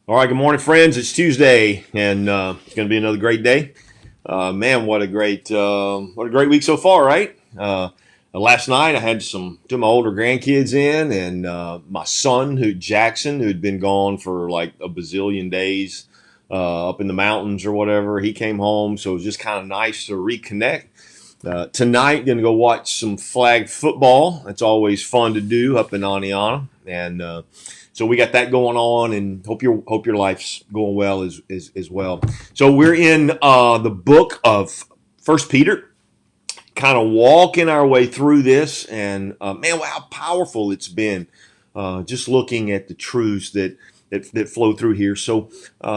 All right, good morning, friends. It's Tuesday, and it's going to be another great day. Man, what a great week so far, right? Last night I had two of my older grandkids in, and my son, Jackson, who'd been gone for like a bazillion days, up in the mountains or whatever. He came home, so it was just kind of nice to reconnect. Tonight, going to go watch some flag football. It's always fun to do up in Aniana, and so we got that going on, and hope your life's going well as well. So we're in the book of First Peter, kind of walking our way through this, and man, how powerful it's been. Just looking at the truths that flow through here. So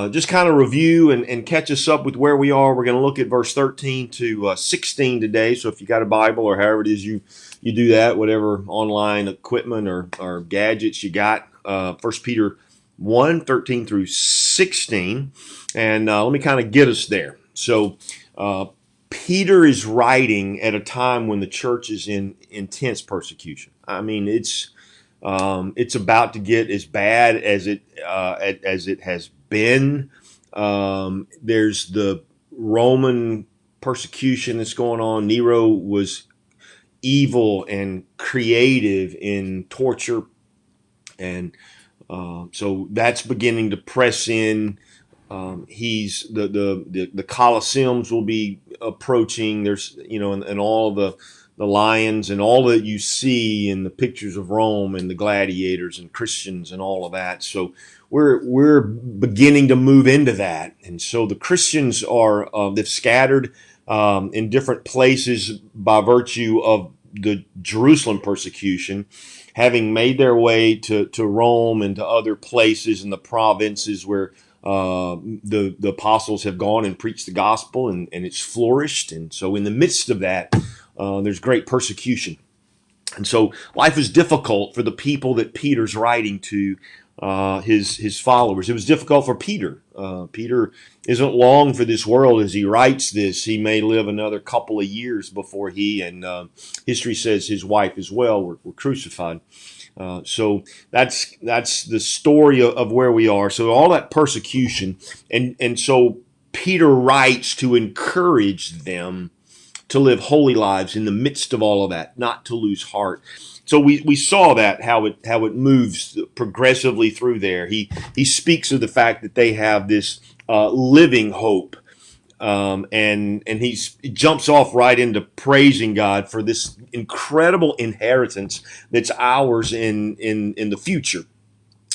just kind of review and catch us up with where we are. We're going to look at verse 13 to 16 today. So if you got a Bible or however it is you do that, whatever online equipment or gadgets you got, 1 Peter 1:13 through 16. And let me kind of get us there. So Peter is writing at a time when the church is in intense persecution. I mean, it's about to get as bad as it has been. There's the Roman persecution that's going on. Nero was evil and creative in torture, and so that's beginning to press in. He's the Colosseums will be approaching. There's and all the lions and all that you see in the pictures of Rome and the gladiators and Christians and all of that. So we're beginning to move into that, and so the Christians are they've scattered in different places by virtue of the Jerusalem persecution, having made their way to Rome and to other places in the provinces where the apostles have gone and preached the gospel, and it's flourished. And so in the midst of that, there's great persecution. And so life is difficult for the people that Peter's writing to, his followers. It was difficult for Peter. Peter isn't long for this world as he writes this. He may live another couple of years before he and history says his wife as well were crucified. So that's the story of where we are. So all that persecution, and so Peter writes to encourage them to live holy lives in the midst of all of that, not to lose heart. So we saw that how it moves progressively through there. He speaks of the fact that they have this living hope, and he jumps off right into praising God for this incredible inheritance that's ours in the future.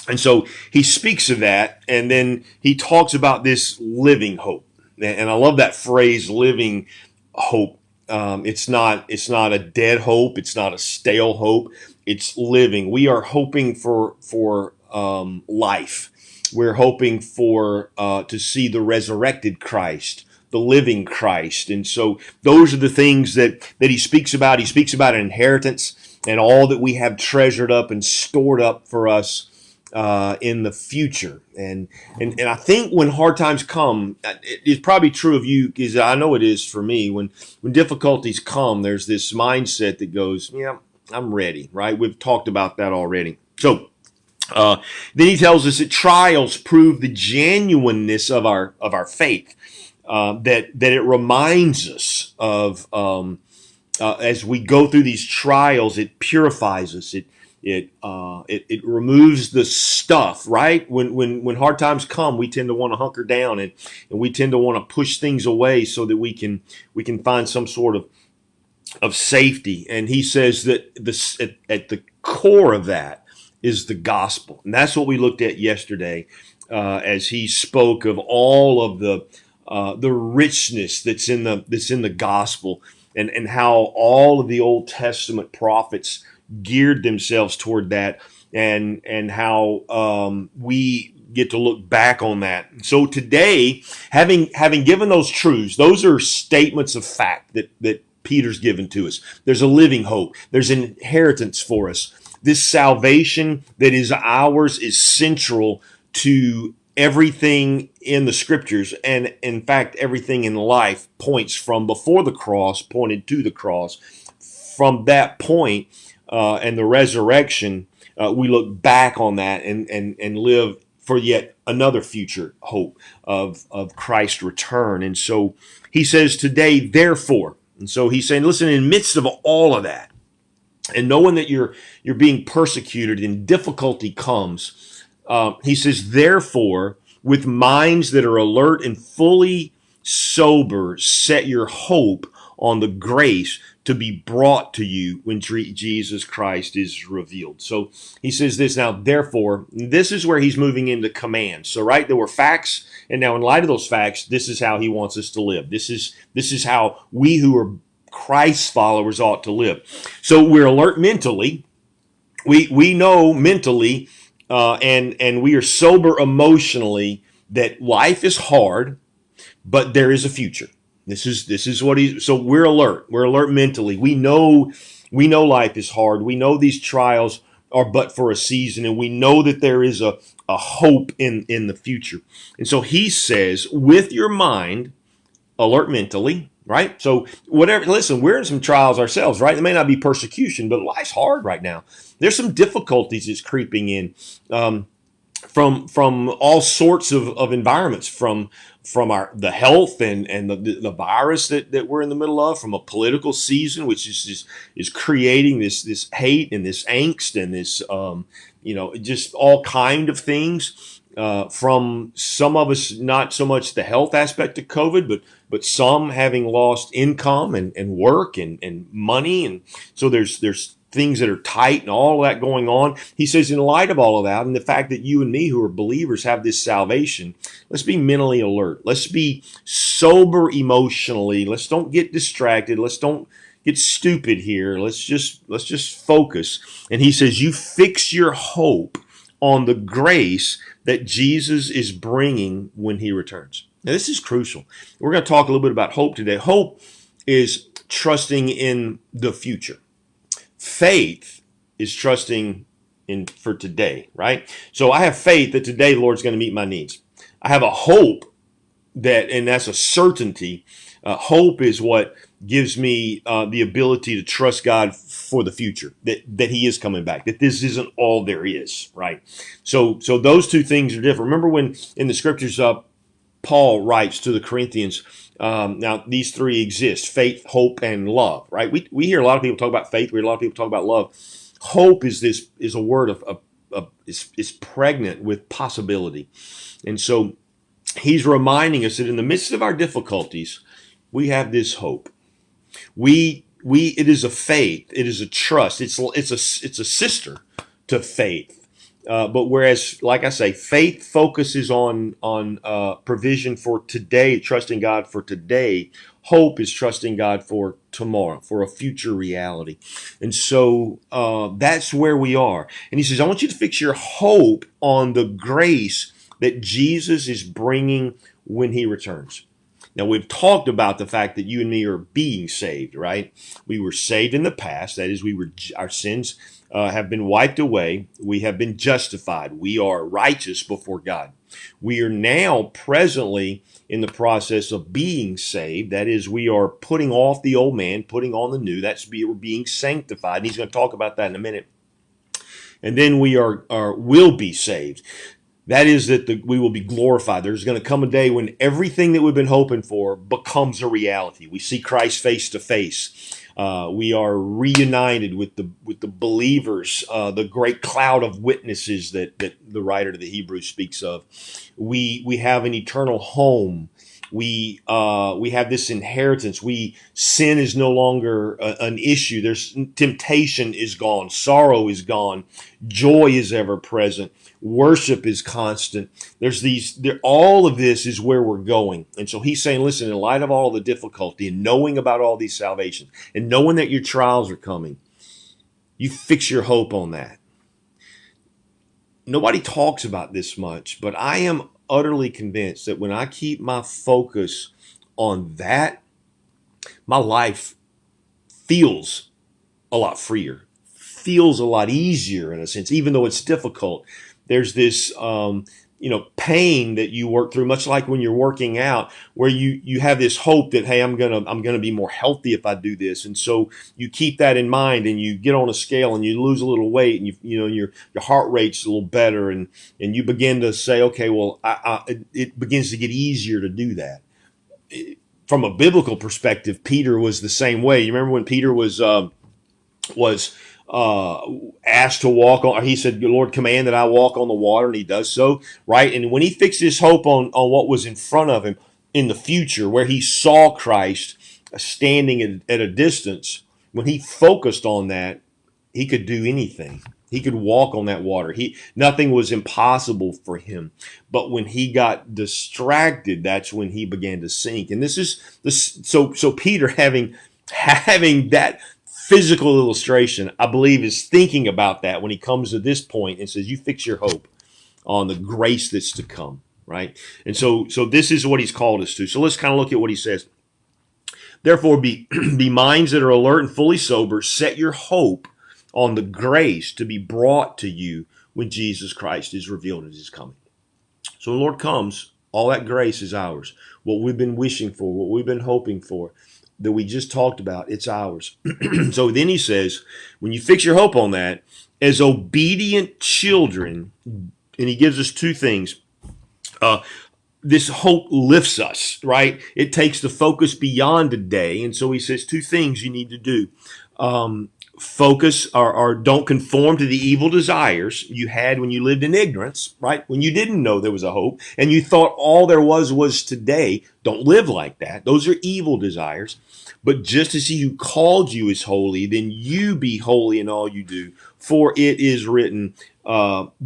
And so he speaks of that, and then he talks about this living hope. And I love that phrase, living hope. It's not a dead hope. It's not a stale hope. It's living. We are hoping for life. We're hoping for to see the resurrected Christ, the living Christ. And so those are the things that he speaks about. He speaks about an inheritance and all that we have treasured up and stored up for us in the future. And I think when hard times come, it's probably true of you, because I know it is for me. When difficulties come, there's this mindset that goes, yeah, I'm ready, right? We've talked about that already. So then he tells us that trials prove the genuineness of our faith. That it reminds us of as we go through these trials, it purifies us. It removes the stuff, right? When hard times come, we tend to want to hunker down, and we tend to want to push things away so that we can find some sort of safety. And he says that this at the core of that is the gospel, and that's what we looked at yesterday as he spoke of all of the richness that's in the gospel, and how all of the Old Testament prophets geared themselves toward that, and how we get to look back on that. So today, having given those truths, those are statements of fact that Peter's given to us. There's a living hope. There's an inheritance for us. This salvation that is ours is central to everything in the scriptures, and in fact everything in life points from before the cross, pointed to the cross. From that point and the resurrection, we look back on that and live for yet another future hope of Christ's return. And so he says today, therefore. And so he's saying, listen, in the midst of all of that, and knowing that you're being persecuted and difficulty comes, he says, therefore, with minds that are alert and fully sober, set your hope on the grace to be brought to you when Jesus Christ is revealed. So he says this now, therefore, this is where he's moving into commands. So, right, there were facts, and now in light of those facts, this is how he wants us to live. This is how we who are Christ's followers ought to live. So we're alert mentally. We know mentally, and we are sober emotionally that life is hard, but there is a future. This is what he. So we're alert. We're alert mentally. We know life is hard. We know these trials are but for a season, and we know that there is a hope in the future. And so he says, with your mind alert mentally, right? So whatever, listen, we're in some trials ourselves, right? It may not be persecution, but life's hard right now. There's some difficulties that's creeping in from all sorts of environments, from the health and the virus that we're in the middle of, from a political season which is creating this hate and this angst and this just all kind of things. From some of us, not so much the health aspect of COVID, but some having lost income and work and money, and so there's things that are tight and all of that going on. He says, in light of all of that, and the fact that you and me who are believers have this salvation, let's be mentally alert. Let's be sober emotionally. Let's don't get distracted. Let's don't get stupid here. Let's just focus. And he says, you fix your hope on the grace that Jesus is bringing when he returns. Now, this is crucial. We're going to talk a little bit about hope today. Hope is trusting in the future. Faith is trusting in for today, right? So I have faith that today the Lord's going to meet my needs. I have a hope and that's a certainty. Hope is what gives me the ability to trust God for the future, that he is coming back, that this isn't all there is, right? So those two things are different. Remember when in the scriptures, Paul writes to the Corinthians, now these three exist: faith, hope, and love, right? We hear a lot of people talk about faith. We hear a lot of people talk about love. Hope is a word is pregnant with possibility. And so he's reminding us that in the midst of our difficulties, we have this hope. It is a faith. It is a trust. It's a sister to faith. But whereas, like I say, faith focuses on provision for today, trusting God for today. Hope is trusting God for tomorrow, for a future reality. And so that's where we are. And he says, I want you to fix your hope on the grace that Jesus is bringing when he returns. Now, we've talked about the fact that you and me are being saved, right? We were saved in the past. That is, our sins have been wiped away. We have been justified. We are righteous before God. We are now presently in the process of being saved. That is, we are putting off the old man, putting on the new. We're being sanctified. And he's going to talk about that in a minute. And then we will be saved. That is that we will be glorified. There's going to come a day when everything that we've been hoping for becomes a reality. We see Christ face to face. We are reunited with the believers, the great cloud of witnesses that the writer to the Hebrews speaks of. We have an eternal home. We have this inheritance. Sin is no longer an issue. There's temptation is gone. Sorrow is gone. Joy is ever present. Worship is constant. All of this is where we're going. And so he's saying, listen, in light of all the difficulty and knowing about all these salvations and knowing that your trials are coming, you fix your hope on that. Nobody talks about this much, but I am utterly convinced that when I keep my focus on that, my life feels a lot freer, feels a lot easier in a sense, even though it's difficult. There's this pain that you work through, much like when you're working out, where you have this hope that, hey, I'm gonna be more healthy if I do this, and so you keep that in mind, and you get on a scale and you lose a little weight, and your heart rate's a little better, and you begin to say, okay, well, it begins to get easier to do that. From a biblical perspective, Peter was the same way. You remember when Peter was asked to walk on, he said, Lord, command that I walk on the water, and he does so, right? And when he fixed his hope on what was in front of him in the future, where he saw Christ standing at a distance, when he focused on that, he could do anything. He could walk on that water. Nothing was impossible for him. But when he got distracted, that's when he began to sink. And this is this. So Peter, having that physical illustration, I believe, is thinking about that when he comes to this point and says, "You fix your hope on the grace that's to come." Right. And so this is what he's called us to. So let's kind of look at what he says. Therefore, be minds that are alert and fully sober. Set your hope on the grace to be brought to you when Jesus Christ is revealed at his coming. So the Lord comes, all that grace is ours. What we've been wishing for, what we've been hoping for, that we just talked about, it's ours. So then he says, when you fix your hope on that, as obedient children, and he gives us two things. This hope lifts us, right? It takes the focus beyond today. And so he says two things you need to do. Focus or don't conform to the evil desires you had when you lived in ignorance, right? When you didn't know there was a hope and you thought all there was today. Don't live like that. Those are evil desires. But just as he who called you is holy, then you be holy in all you do. For it is written,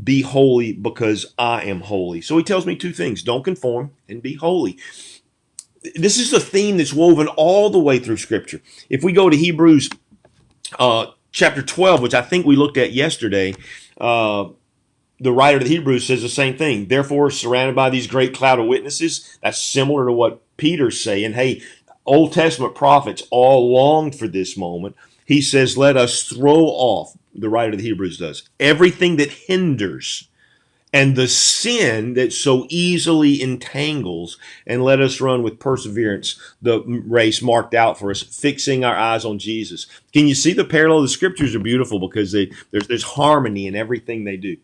be holy because I am holy. So he tells me two things. Don't conform and be holy. This is a theme that's woven all the way through Scripture. If we go to Hebrews chapter 12, which I think we looked at yesterday, the writer of the Hebrews says the same thing. Therefore, surrounded by these great cloud of witnesses, that's similar to what Peter's saying. Hey, Old Testament prophets all longed for this moment. He says, let us throw off, the writer of the Hebrews does, everything that hinders and the sin that so easily entangles, and let us run with perseverance the race marked out for us, fixing our eyes on Jesus. Can you see the parallel? The scriptures are beautiful because there's harmony in everything they do.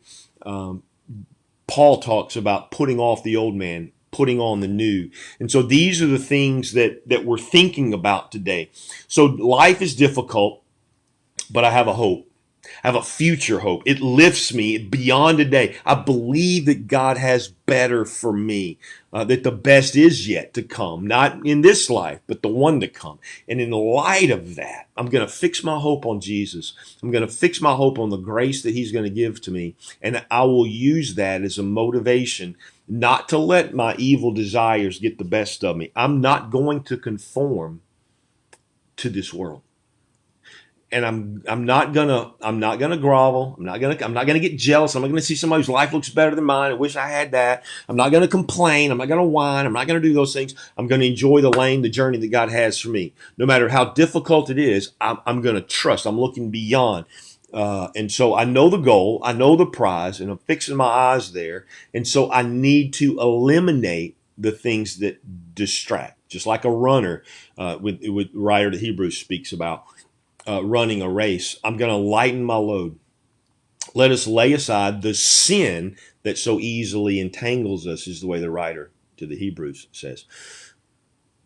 Paul talks about putting off the old man, putting on the new. And so these are the things that we're thinking about today. So life is difficult, but I have a hope. I have a future hope. It lifts me beyond today. I believe that God has better for me, that the best is yet to come, not in this life, but the one to come. And in light of that, I'm going to fix my hope on Jesus. I'm going to fix my hope on the grace that he's going to give to me. And I will use that as a motivation not to let my evil desires get the best of me. I'm not going to conform to this world. And I'm not gonna grovel. I'm not gonna get jealous. I'm not gonna see somebody whose life looks better than mine. I wish I had that. I'm not gonna complain. I'm not gonna whine. I'm not gonna do those things. I'm gonna enjoy the journey that God has for me. No matter how difficult it is, I'm gonna trust. I'm looking beyond. And so I know the goal, I know the prize, and I'm fixing my eyes there. And so I need to eliminate the things that distract, just like a runner, with writer of the Hebrews speaks about. Running a race, I'm going to lighten my load. Let us lay aside the sin that so easily entangles us, is the way the writer to the Hebrews says.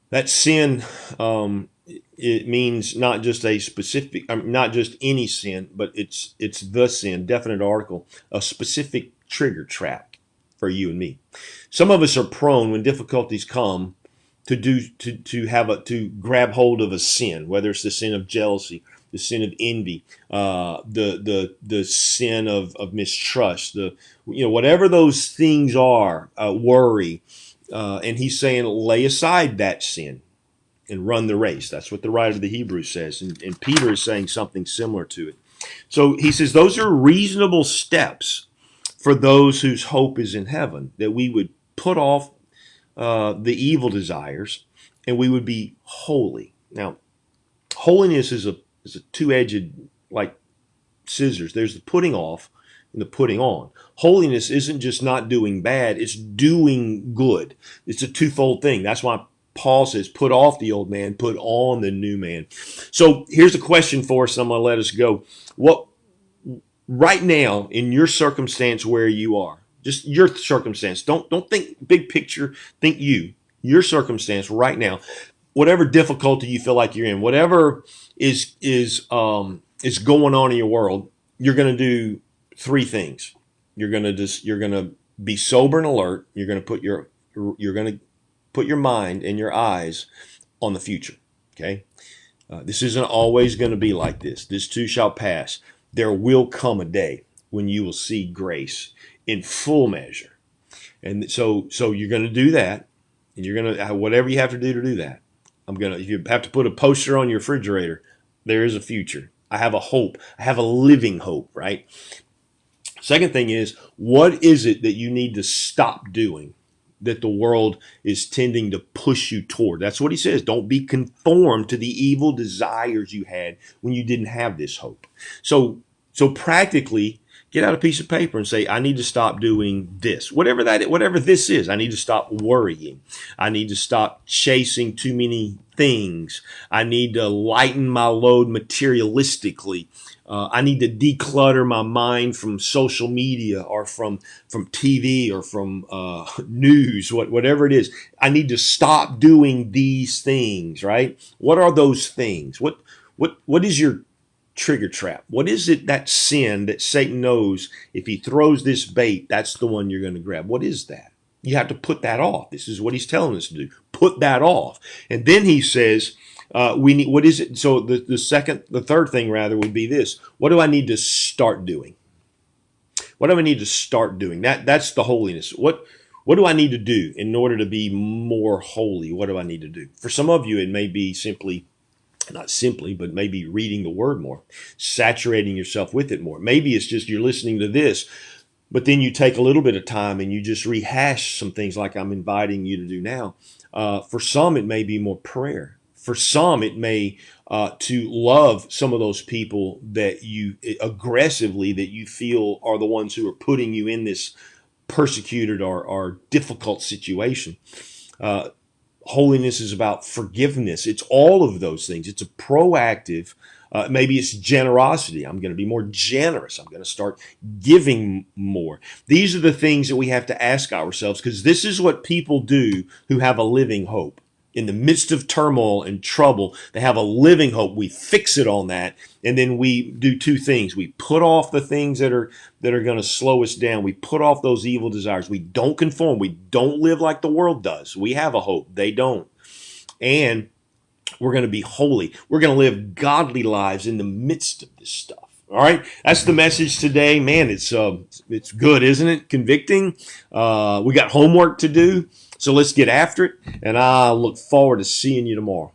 That sin, it means not just a specific, not just any sin, but it's the sin, definite article, a specific trigger trap for you and me. Some of us are prone when difficulties come to grab hold of a sin, whether it's the sin of jealousy, the sin of envy, the sin of mistrust, whatever those things are, worry, and he's saying lay aside that sin and run the race. That's what the writer of the Hebrews says, and Peter is saying something similar to it. So he says those are reasonable steps for those whose hope is in heaven, that we would put off the evil desires, and we would be holy. Now, holiness is a two-edged, like scissors. There's the putting off, and the putting on. Holiness isn't just not doing bad, it's doing good. It's a twofold thing. That's why Paul says, put off the old man, put on the new man. So here's a question for us. I'm going to let us go. What right now in your circumstance where you are, just your circumstance, don't think big picture, think your circumstance right now, whatever difficulty you feel like you're in, whatever is going on in your world, you're going to do three things. You're going to be sober and alert. You're going to put your mind and your eyes on the future. Okay, this isn't always going to be like this. This too shall pass. There will come a day when you will see grace in full measure, and so you're going to do that, and you're going to whatever you have to do that. If you have to put a poster on your refrigerator, there is a future. I have a hope. I have a living hope, right? Second thing is, what is it that you need to stop doing that the world is tending to push you toward? That's what he says. Don't be conformed to the evil desires you had when you didn't have this hope. So practically, get out a piece of paper and say, I need to stop doing this. Whatever this is, I need to stop worrying. I need to stop chasing too many things. I need to lighten my load materialistically. I need to declutter my mind from social media or from TV or from news, whatever it is. I need to stop doing these things, right? What are those things? What is your trigger trap? What is it, that sin that Satan knows if he throws this bait, that's the one you're going to grab? What is that? You have to put that off. This is what he's telling us to do. Put that off. And then he says, what is it? So the third thing rather would be this. What do I need to start doing? What do I need to start doing? That's the holiness. What do I need to do in order to be more holy? What do I need to do? For some of you, it may be not simply, but maybe reading the word more, saturating yourself with it more. Maybe it's just you're listening to this, but then you take a little bit of time and you just rehash some things like I'm inviting you to do now. For some, it may be more prayer. For some, it may to love some of those people that you aggressively that you feel are the ones who are putting you in this persecuted or difficult situation. Holiness is about forgiveness. It's all of those things. It's a proactive, maybe it's generosity. I'm going to be more generous. I'm going to start giving more. These are the things that we have to ask ourselves, because this is what people do who have a living hope. In the midst of turmoil and trouble, they have a living hope. We fix it on that, and then we do two things. We put off the things that are going to slow us down. We put off those evil desires. We don't conform. We don't live like the world does. We have a hope. They don't. And we're going to be holy. We're going to live godly lives in the midst of this stuff. All right, that's the message today, man. It's good, isn't it? Convicting. We got homework to do, so let's get after it. And I look forward to seeing you tomorrow.